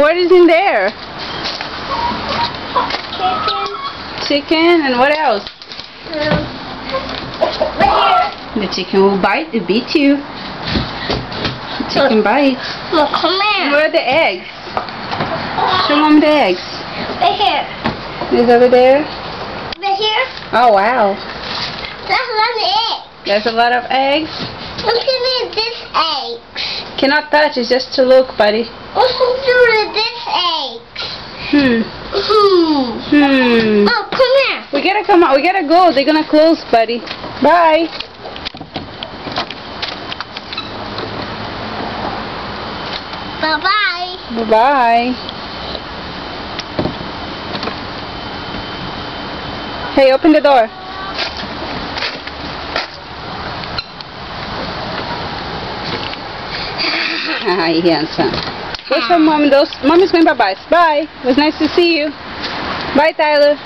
What is in there? Chicken. Chicken, and what else? Right here. The chicken will bite, it beat you. The chicken bites. Look, come here. Where are the eggs? Show Mom the eggs. Right here. Is over there? Right here. Oh wow. That's a lot of eggs. There's a lot of eggs. Look at me, this eggs. Cannot touch, it's just to look, buddy. What's to this eggs? Hmm. Oh, come here. We gotta come out. We gotta go. They're gonna close, buddy. Bye. Bye-bye. Bye-bye. Hey, open the door. Hi, handsome. What's for Mom? Mommy's going bye-bye. Bye. It was nice to see you. Bye, Tyler.